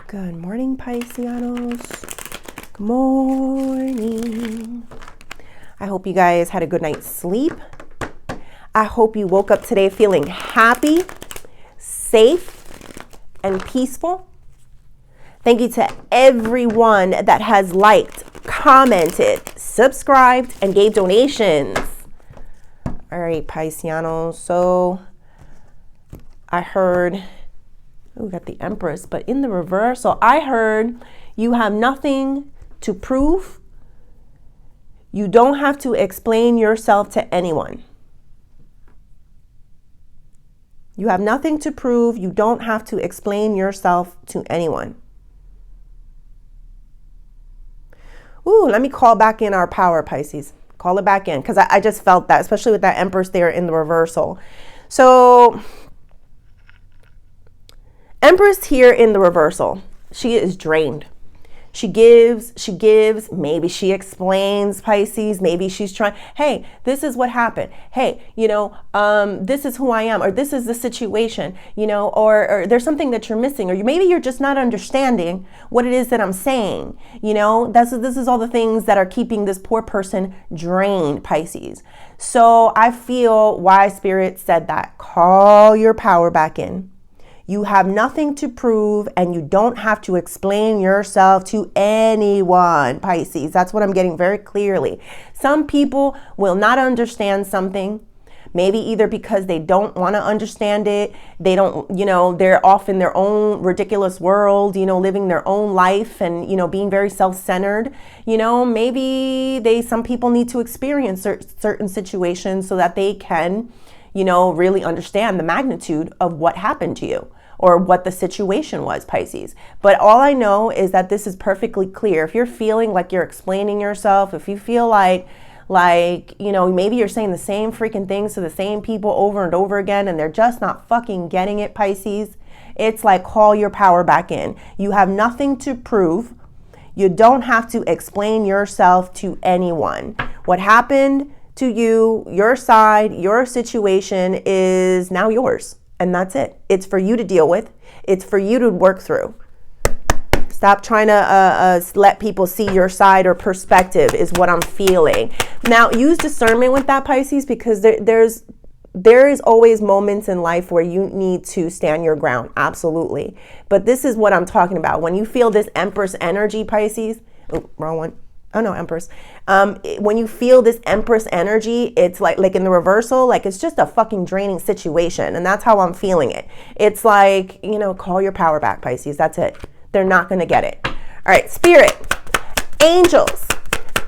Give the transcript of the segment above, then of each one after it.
Good morning, Pisceanos. Good morning. I hope you guys had a good night's sleep. I hope you woke up today feeling happy, safe, and peaceful. Thank you to everyone that has liked, commented, subscribed, and gave donations. All right, Pisceanos. So I heard, we got the Empress, but in the reverse. So I heard you have nothing to prove. You don't have to explain yourself to anyone. You have nothing to prove. You don't have to explain yourself to anyone. Ooh, let me call back in our power, Pisces. Call it back in, because I just felt that, especially with that Empress there in the reversal. So Empress here in the reversal, she is drained. She gives, maybe she explains, Pisces, maybe she's trying, hey, this is what happened. Hey, this is who I am, or this is the situation, or there's something that you're missing, or maybe you're just not understanding what it is that I'm saying. This is all the things that are keeping this poor person drained, Pisces. So I feel why Spirit said that. Call your power back in. You have nothing to prove, and you don't have to explain yourself to anyone, Pisces. That's what I'm getting very clearly. Some people will not understand something, maybe either because they don't want to understand it. They don't, they're off in their own ridiculous world, living their own life and, being very self-centered. Maybe some people need to experience certain situations so that they can, really understand the magnitude of what happened to you, or what the situation was, Pisces. But all I know is that this is perfectly clear. If you're feeling like you're explaining yourself, if you feel like, maybe you're saying the same freaking things to the same people over and over again, and they're just not fucking getting it, Pisces, it's like, call your power back in. You have nothing to prove. You don't have to explain yourself to anyone. What happened to you, your side, your situation is now yours. And that's it. It's for you to deal with. It's for you to work through. Stop trying to let people see your side or perspective is what I'm feeling. Now, use discernment with that, Pisces, because there is always moments in life where you need to stand your ground. Absolutely. But this is what I'm talking about. When you feel this Empress energy, Pisces, oh, wrong one. Oh no, Empress. When you feel this Empress energy, it's like in the reversal, like it's just a fucking draining situation. And that's how I'm feeling it. It's like, call your power back, Pisces. That's it. They're not going to get it. All right, Spirit, angels,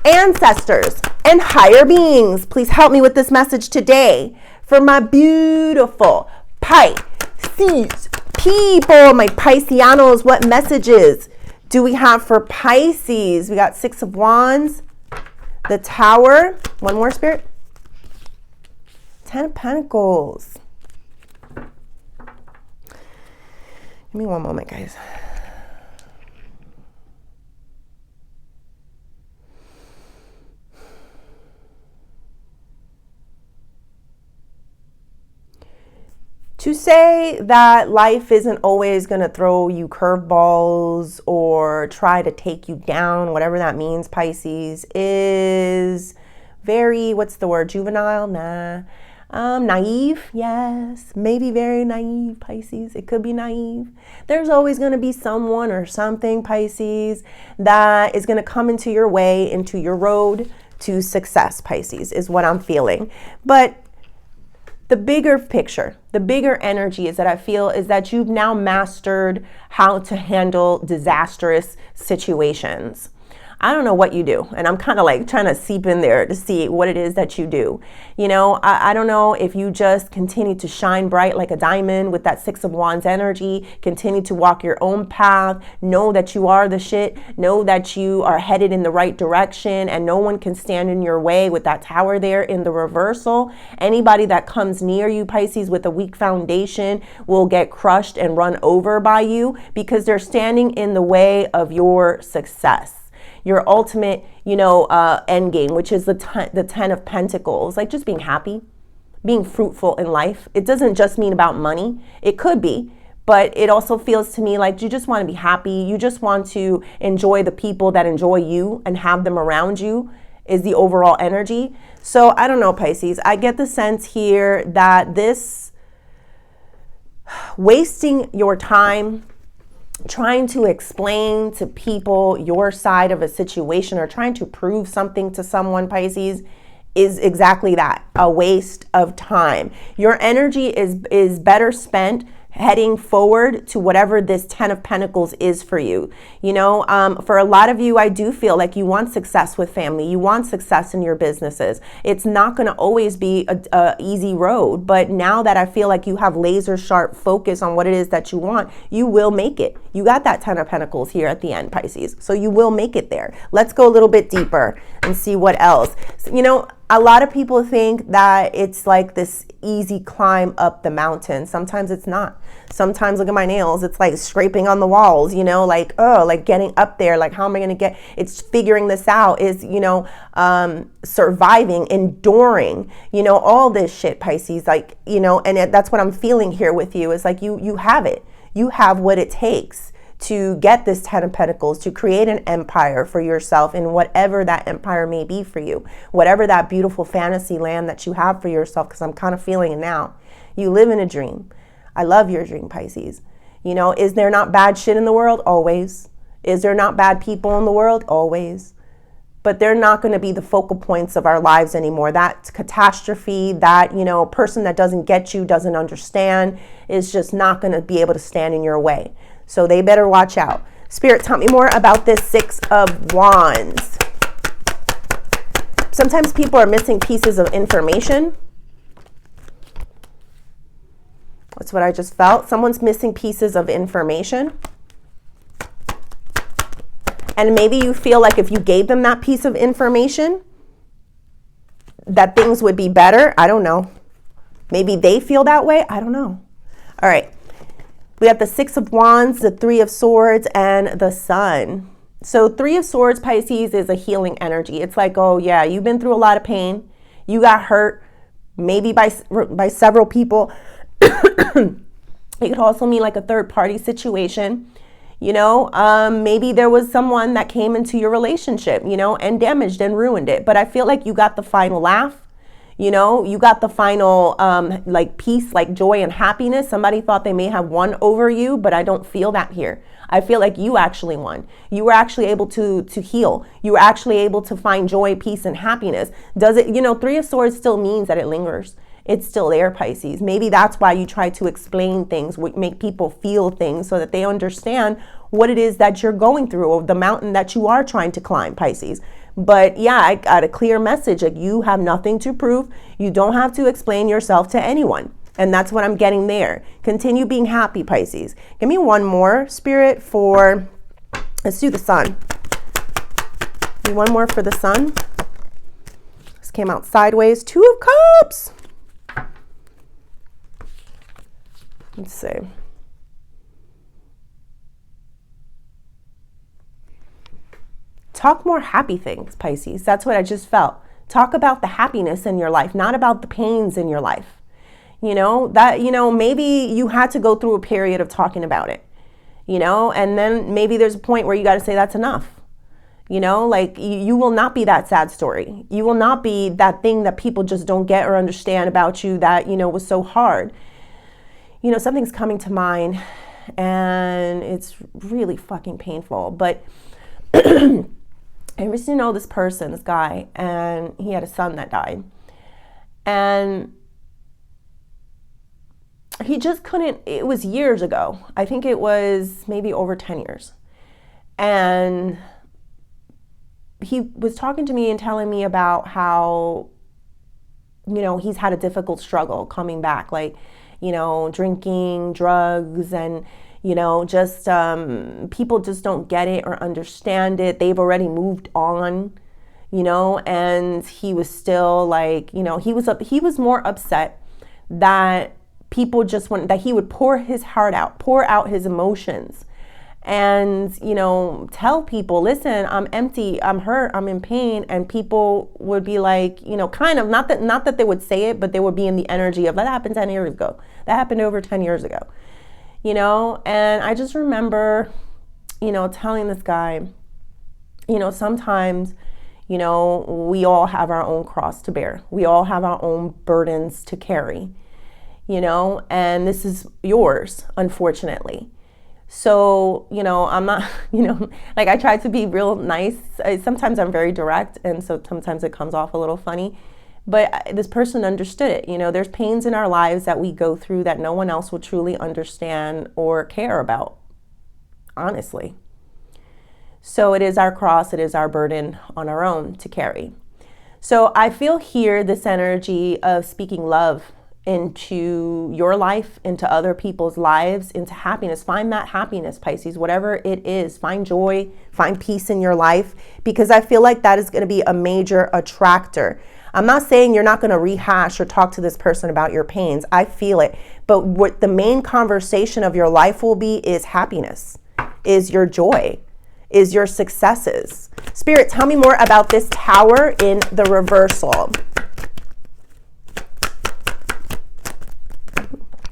ancestors, and higher beings, please help me with this message today for my beautiful Pisces people, my Pisceanos. What messages do we have for Pisces? We got 6 of Wands, the Tower, one more, Spirit, 10 of Pentacles. Give me one moment, guys. To say that life isn't always going to throw you curveballs or try to take you down, whatever that means, Pisces, is very, what's the word, juvenile? Nah. Naive, yes. Maybe very naive, Pisces. It could be naive. There's always going to be someone or something, Pisces, that is going to come into your way, into your road to success, Pisces, is what I'm feeling. But the bigger picture, the bigger energy is that I feel is that you've now mastered how to handle disastrous situations. I don't know what you do, and I'm kind of like trying to seep in there to see what it is that you do. I don't know if you just continue to shine bright like a diamond with that 6 of Wands energy, continue to walk your own path, know that you are the shit, know that you are headed in the right direction, and no one can stand in your way with that Tower there in the reversal. Anybody that comes near you, Pisces, with a weak foundation will get crushed and run over by you because they're standing in the way of your success. Your ultimate, end game, which is the 10 of Pentacles, like just being happy, being fruitful in life. It doesn't just mean about money. It could be, But it also feels to me like you just want to be happy. You just want to enjoy the people that enjoy you and have them around you is the overall energy. So I don't know, Pisces. I get the sense here that this wasting your time trying to explain to people your side of a situation or trying to prove something to someone, Pisces, is exactly that, a waste of time. Your energy is better spent heading forward to whatever this 10 of Pentacles is for you. You know, for a lot of you, I do feel like you want success with family. You want success in your businesses. It's not going to always be a easy road, but now that I feel like you have laser sharp focus on what it is that you want, you will make it. You got that 10 of Pentacles here at the end, Pisces. So you will make it there. Let's go a little bit deeper and see what else. You know, a lot of people think that it's like this easy climb up the mountain. Sometimes it's not. Sometimes, look at my nails, it's like scraping on the walls, you know, like, oh, like getting up there, like how am I going to get, it's figuring this out, is, you know, surviving, enduring, you know, all this shit, Pisces, like, you know, and that's what I'm feeling here with you, is like you have it. You have what it takes to get this 10 of Pentacles, to create an empire for yourself in whatever that empire may be for you, whatever that beautiful fantasy land that you have for yourself, because I'm kind of feeling it now. You live in a dream. I love your dream, Pisces. You know, is there not bad shit in the world? Always. Is there not bad people in the world? Always. But they're not going to be the focal points of our lives anymore. That catastrophe, that, you know, person that doesn't get you, doesn't understand, is just not going to be able to stand in your way. So they better watch out. Spirit, tell me more about this 6 of Wands. Sometimes people are missing pieces of information. That's what I just felt. Someone's missing pieces of information. And maybe you feel like if you gave them that piece of information, that things would be better. I don't know. Maybe they feel that way. I don't know. All right. We have the 6 of Wands, the 3 of Swords, and the Sun. So 3 of Swords, Pisces, is a healing energy. It's like, oh yeah, you've been through a lot of pain. You got hurt, maybe by several people. It could also mean like a third party situation. You know, maybe there was someone that came into your relationship, you know, and damaged and ruined it. But I feel like you got the final laugh. You know, you got the final, like peace, like joy and happiness. Somebody thought they may have won over you, but I don't feel that here. I feel like you actually won. You were actually able to heal. You were actually able to find joy, peace, and happiness. Does it, you know, 3 of Swords still means that it lingers. It's still there, Pisces. Maybe that's why you try to explain things, make people feel things so that they understand what it is that you're going through, or the mountain that you are trying to climb, Pisces. But yeah, I got a clear message. Like, you have nothing to prove. You don't have to explain yourself to anyone. And that's what I'm getting there. Continue being happy, Pisces. Give me one more, Spirit, for, let's do the Sun. Give me one more for the Sun. This came out sideways. 2 of Cups. Let's see. Talk more happy things, Pisces. That's what I just felt. Talk about the happiness in your life, not about the pains in your life. You know, that, you know, maybe you had to go through a period of talking about it, you know, and then maybe there's a point where you got to say that's enough. You know, like you will not be that sad story. You will not be that thing that people just don't get or understand about you that, you know, was so hard. You know, something's coming to mind and it's really fucking painful, but I used to know this person, this guy, and he had a son that died. And he just couldn't, it was years ago. I think it was maybe over 10 years. And he was talking to me and telling me about how, you know, he's had a difficult struggle coming back, like, you know, drinking, drugs, and, you know, just people just don't get it or understand it. They've already moved on, you know, and he was still like, you know, he was more upset that people just want, that he would pour his heart out, pour out his emotions, and, you know, tell people, listen, I'm empty, I'm hurt, I'm in pain. And people would be like, you know, kind of, not that they would say it, but they would be in the energy of, that happened 10 years ago. That happened over 10 years ago. you know? And I just remember, you know, telling this guy, you know, sometimes, you know, we all have our own cross to bear. We all have our own burdens to carry, you know, and this is yours, unfortunately. So, you know, I'm not, you know, like I try to be real nice. Sometimes I'm very direct, and so sometimes it comes off a little funny. But this person understood it. You know, there's pains in our lives that we go through that no one else will truly understand or care about, honestly. So it is our cross, it is our burden on our own to carry. So I feel here this energy of speaking love into your life, into other people's lives, into happiness. Find that happiness, Pisces, whatever it is. Find joy, find peace in your life, because I feel like that is going to be a major attractor. I'm not saying you're not going to rehash or talk to this person about your pains. I feel it. But what the main conversation of your life will be is happiness, is your joy, is your successes. Spirit, tell me more about this Tower in the reversal.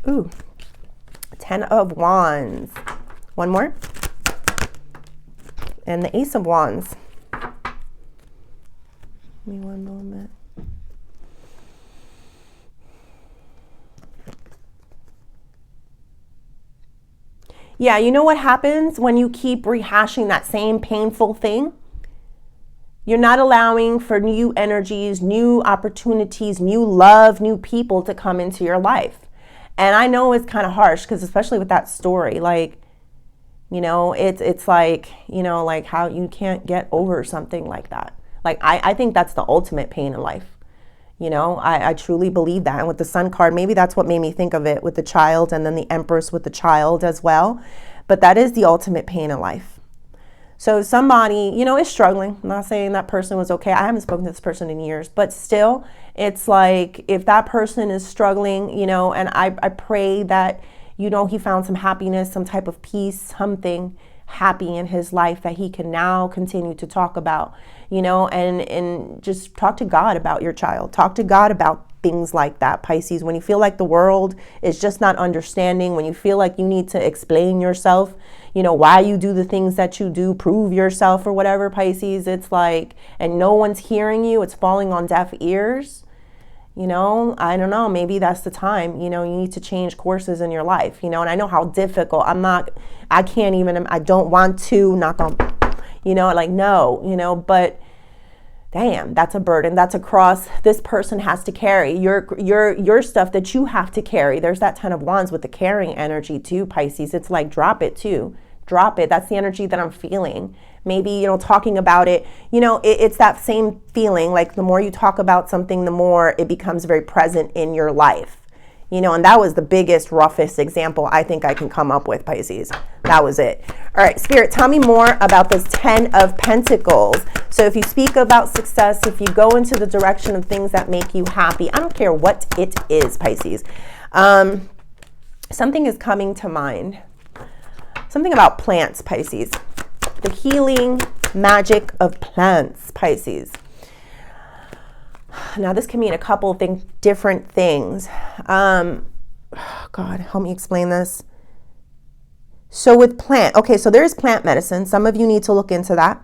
Ooh, 10 of Wands. One more. And the Ace of Wands. Give me one moment. Yeah, you know what happens when you keep rehashing that same painful thing? You're not allowing for new energies, new opportunities, new love, new people to come into your life. And I know it's kind of harsh, because especially with that story, like, you know, it's like, you know, like how you can't get over something like that. Like, I think that's the ultimate pain in life. You know, I truly believe that. And with the Sun card, maybe that's what made me think of it, with the child, and then the Empress with the child as well. But that is the ultimate pain in life. So somebody, you know, is struggling. I'm not saying that person was okay. I haven't spoken to this person in years, but still, it's like, if that person is struggling, you know, and I pray that, you know, he found some happiness, some type of peace, something happy in his life that he can now continue to talk about, you know, and just talk to God about your child. Talk to God about things like that, Pisces. When you feel like the world is just not understanding, when you feel like you need to explain yourself, you know, why you do the things that you do, prove yourself or whatever, Pisces, it's like, and no one's hearing you, it's falling on deaf ears. You know, I don't know, maybe that's the time, you know, you need to change courses in your life, you know, and I know how difficult, I can't even, I don't want to, not on, you know, like, no, you know, but damn, that's a burden, that's a cross this person has to carry, your stuff that you have to carry. There's that 10 of Wands with the carrying energy too, Pisces. It's like, drop it too, drop it. That's the energy that I'm feeling. Maybe, you know, talking about it, you know, it's that same feeling, like the more you talk about something, the more it becomes very present in your life, you know, and that was the biggest, roughest example I think I can come up with, Pisces. That was it. All right, Spirit, tell me more about this 10 of Pentacles. So if you speak about success, if you go into the direction of things that make you happy, I don't care what it is, Pisces. Something is coming to mind. Something about plants, Pisces. The healing magic of plants, Pisces. Now, this can mean a couple of different things. God, help me explain this. So with plant, okay, so there's plant medicine. Some of you need to look into that.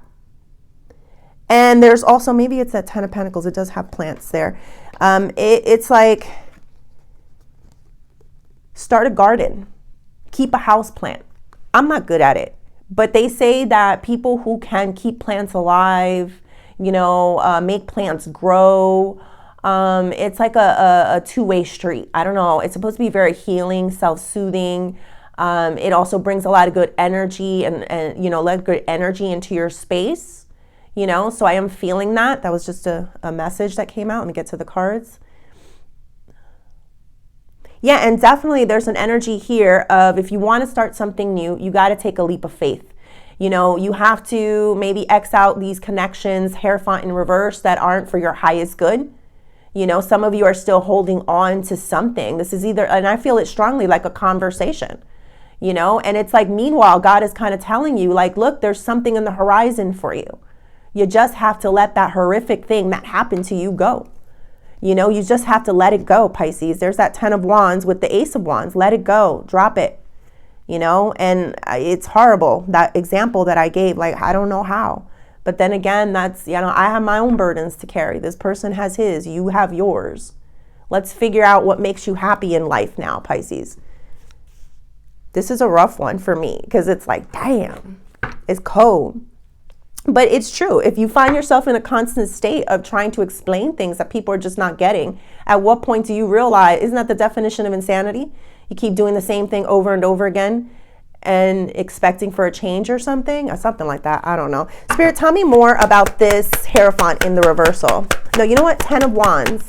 And there's also, maybe it's that 10 of Pentacles. It does have plants there. It's like, start a garden. Keep a house plant. I'm not good at it. But they say that people who can keep plants alive, you know, make plants grow, it's like a two-way street. I don't know. It's supposed to be very healing, self-soothing. It also brings a lot of good energy and you know, let good energy into your space, you know. So I am feeling that. That was just a message that came out. Let me get to the cards. Yeah, and definitely there's an energy here of, if you want to start something new, you got to take a leap of faith. You know, you have to maybe X out these connections, Hierophant in reverse, that aren't for your highest good. You know, some of you are still holding on to something. This is either, and I feel it strongly, like a conversation, you know, and it's like, meanwhile, God is kind of telling you, like, look, there's something in the horizon for you. You just have to let that horrific thing that happened to you go. You know, you just have to let it go, Pisces. There's that 10 of Wands with the Ace of Wands. Let it go. Drop it. you know, and it's horrible. That example that I gave, like, I don't know how. But then again, that's, you know, I have my own burdens to carry. This person has his, you have yours. Let's figure out what makes you happy in life now, Pisces. This is a rough one for me because it's like, damn, it's cold. But it's true. If you find yourself in a constant state of trying to explain things that people are just not getting, at what point do you realize, isn't that the definition of insanity? You keep doing the same thing over and over again and expecting for a change or something like that. I don't know. Spirit, tell me more about this Hierophant in the reversal. No, you know what? 10 of Wands.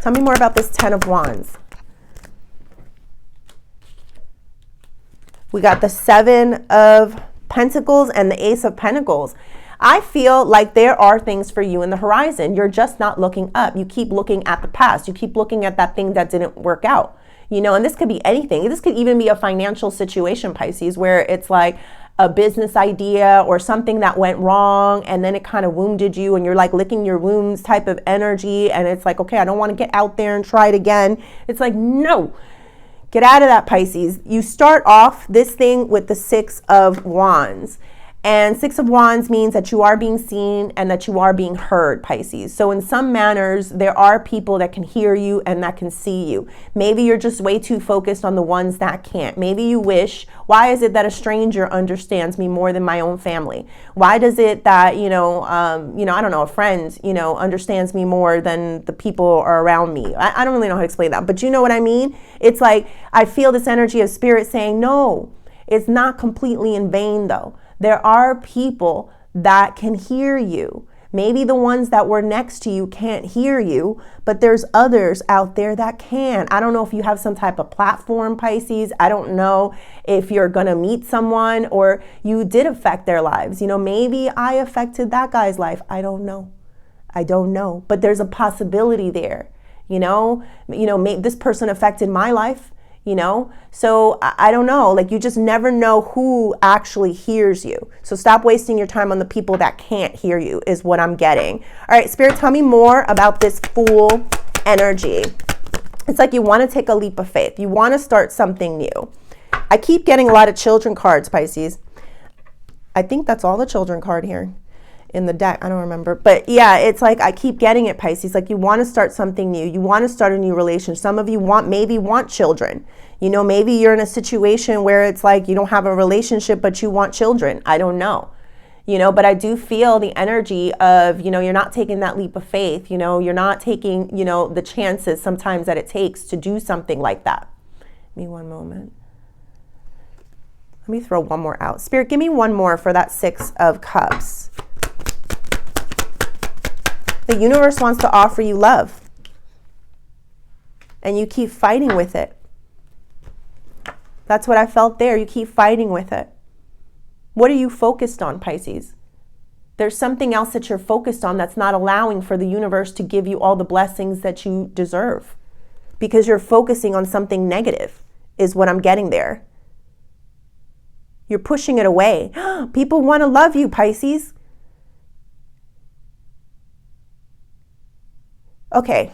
Tell me more about this 10 of Wands. We got the 7 of Pentacles and the Ace of Pentacles. I feel like there are things for you in the horizon. You're just not looking up. You keep looking at the past. You keep looking at that thing that didn't work out. You know, and this could be anything. This could even be a financial situation, Pisces, where it's like a business idea or something that went wrong and then it kind of wounded you and you're like licking your wounds type of energy. And it's like, okay, I don't want to get out there and try it again. It's like, no, get out of that, Pisces. You start off this thing with the 6 of Wands. And 6 of Wands means that you are being seen and that you are being heard, Pisces. So in some manners, there are people that can hear you and that can see you. Maybe you're just way too focused on the ones that can't. Maybe you wish, why is it that a stranger understands me more than my own family? Why does it that, I don't know, a friend, understands me more than the people are around me? I don't really know how to explain that, but you know what I mean? It's like, I feel this energy of spirit saying, no, it's not completely in vain though. There are people that can hear you. Maybe the ones that were next to you can't hear you, but there's others out there that can. I don't know if you have some type of platform, Pisces. I don't know if you're going to meet someone or you did affect their lives. Maybe I affected that guy's life. I don't know. But there's a possibility there. Maybe this person affected my life. So I don't know, like you just never know who actually hears you. So stop wasting your time on the people that can't hear you is what I'm getting. All right, Spirit, tell me more about this Fool energy. It's like you want to take a leap of faith. You want to start something new. I keep getting a lot of children cards, Pisces. I think that's all the children card here in the deck. I don't remember. But yeah, it's like I keep getting it, Pisces. Like you want to start something new. You want to start a new relationship. Some of you maybe want children. Maybe you're in a situation where it's like you don't have a relationship, but you want children. I don't know. But I do feel the energy of, you're not taking that leap of faith. You're not taking, the chances sometimes that it takes to do something like that. Give me one moment. Let me throw one more out. Spirit, give me one more for that 6 of Cups. The universe wants to offer you love. And you keep fighting with it. That's what I felt there. You keep fighting with it. What are you focused on, Pisces? There's something else that you're focused on that's not allowing for the universe to give you all the blessings that you deserve. Because you're focusing on something negative is what I'm getting there. You're pushing it away. People want to love you, Pisces. Okay.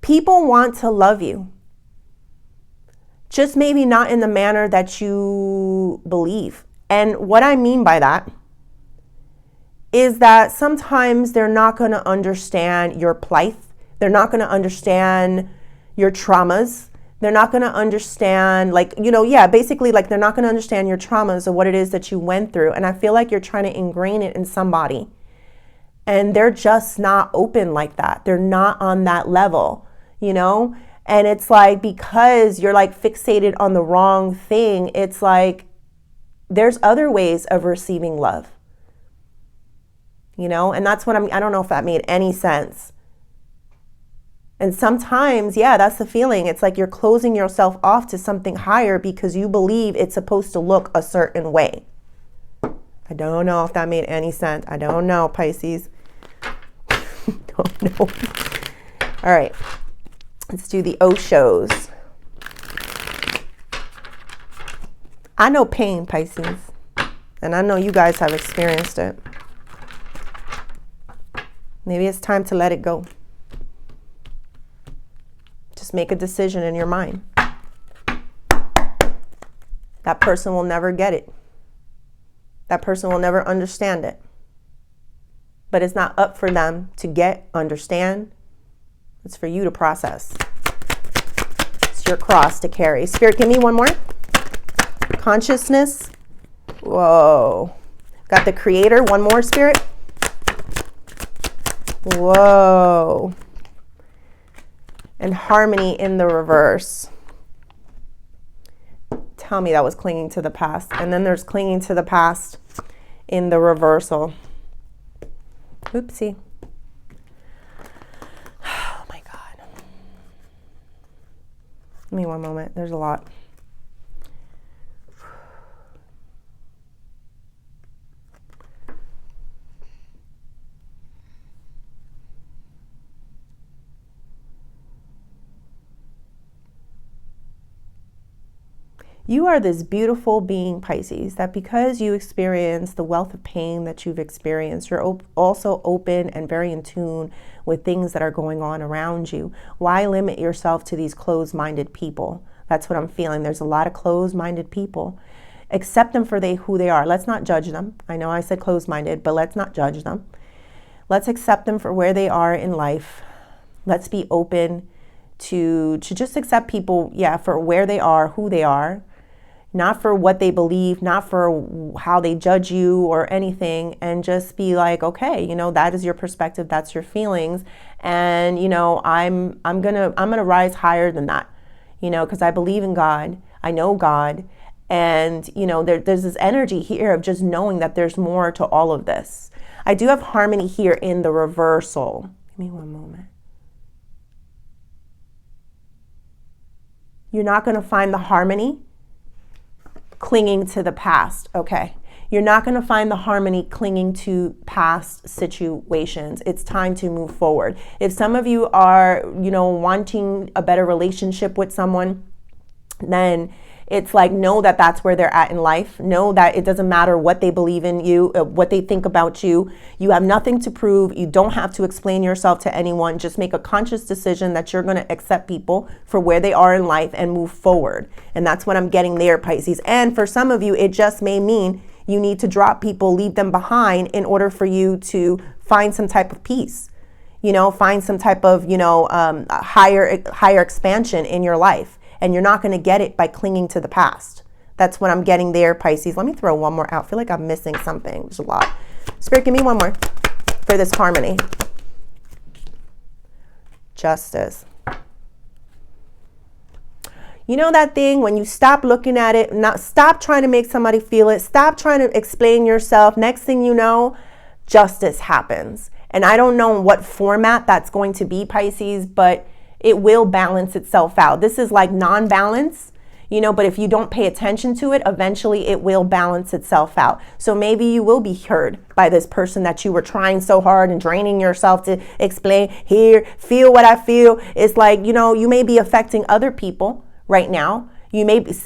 People want to love you. Just maybe not in the manner that you believe. And what I mean by that is that sometimes they're not going to understand your plight. They're not going to understand your traumas. They're not going to understand, basically like they're not going to understand your traumas or what it is that you went through. And I feel like you're trying to ingrain it in somebody. And they're just not open like that. They're not on that level, And it's like, because you're like fixated on the wrong thing, it's like, there's other ways of receiving love, and that's what I don't know if that made any sense. And sometimes, that's the feeling. It's like you're closing yourself off to something higher because you believe it's supposed to look a certain way. I don't know if that made any sense. I don't know, Pisces. Don't know. All right. Let's do the Oshos. I know pain, Pisces. And I know you guys have experienced it. Maybe it's time to let it go. Just make a decision in your mind. That person will never get it. That person will never understand it. But it's not up for them to get, understand. It's for you to process. It's your cross to carry. Spirit, give me one more. Consciousness. Whoa. Got the Creator. One more, Spirit. Whoa. And harmony in the reverse. Tell me that was clinging to the past. And then there's clinging to the past in the reversal. Oopsie. Oh my God. Give me one moment. There's a lot. You are this beautiful being, Pisces, that because you experience the wealth of pain that you've experienced, you're also open and very in tune with things that are going on around you. Why limit yourself to these closed-minded people? That's what I'm feeling. There's a lot of closed-minded people. Accept them for who they are. Let's not judge them. I know I said closed-minded, but let's not judge them. Let's accept them for where they are in life. Let's be open to just accept people, for where they are, who they are. Not for what they believe, not for how they judge you or anything, and just be like, okay, that is your perspective, that's your feelings, and I'm gonna rise higher than that, because I believe in God, I know God, and there's this energy here of just knowing that there's more to all of this. I do have harmony here in the reversal. Give me one moment. You're not gonna find the harmony clinging to the past. Okay. You're not going to find the harmony clinging to past situations. It's time to move forward. If some of you are, wanting a better relationship with someone, then it's like, know that that's where they're at in life. Know that it doesn't matter what they believe in you, what they think about you. You have nothing to prove. You don't have to explain yourself to anyone. Just make a conscious decision that you're going to accept people for where they are in life and move forward. And that's what I'm getting there, Pisces. And for some of you, it just may mean you need to drop people, leave them behind in order for you to find some type of peace. Find some type of, higher expansion in your life. And you're not going to get it by clinging to the past. That's what I'm getting there, Pisces. Let me throw one more out. I feel like I'm missing something. There's a lot. Spirit, give me one more for this harmony. Justice. That thing when you stop looking at it, stop trying to make somebody feel it, stop trying to explain yourself. Next thing you know, justice happens. And I don't know what format that's going to be, Pisces, but it will balance itself out. This is like non-balance, but if you don't pay attention to it, eventually it will balance itself out. So maybe you will be heard by this person that you were trying so hard and draining yourself to explain, here, feel what I feel. It's like, you may be affecting other people right now.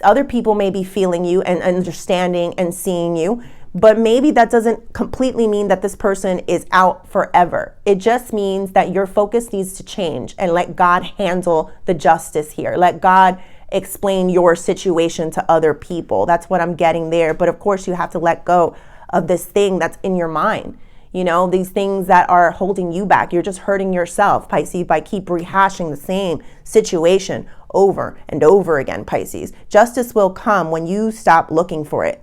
Other people may be feeling you and understanding and seeing you. But maybe that doesn't completely mean that this person is out forever. It just means that your focus needs to change and let God handle the justice here. Let God explain your situation to other people. That's what I'm getting there. But of course, you have to let go of this thing that's in your mind. These things that are holding you back. You're just hurting yourself, Pisces, by keep rehashing the same situation over and over again, Pisces. Justice will come when you stop looking for it.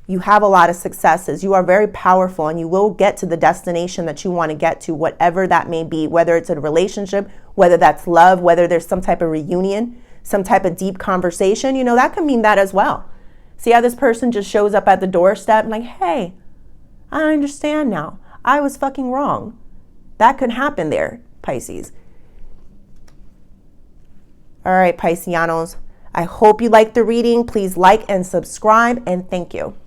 You have a lot of successes. You are very powerful and you will get to the destination that you want to get to, whatever that may be, whether it's a relationship, whether that's love, whether there's some type of reunion, some type of deep conversation, that could mean that as well. See how this person just shows up at the doorstep and like, hey, I understand now. I was fucking wrong. That could happen there, Pisces. All right, Piscianos. I hope you liked the reading. Please like and subscribe, and thank you.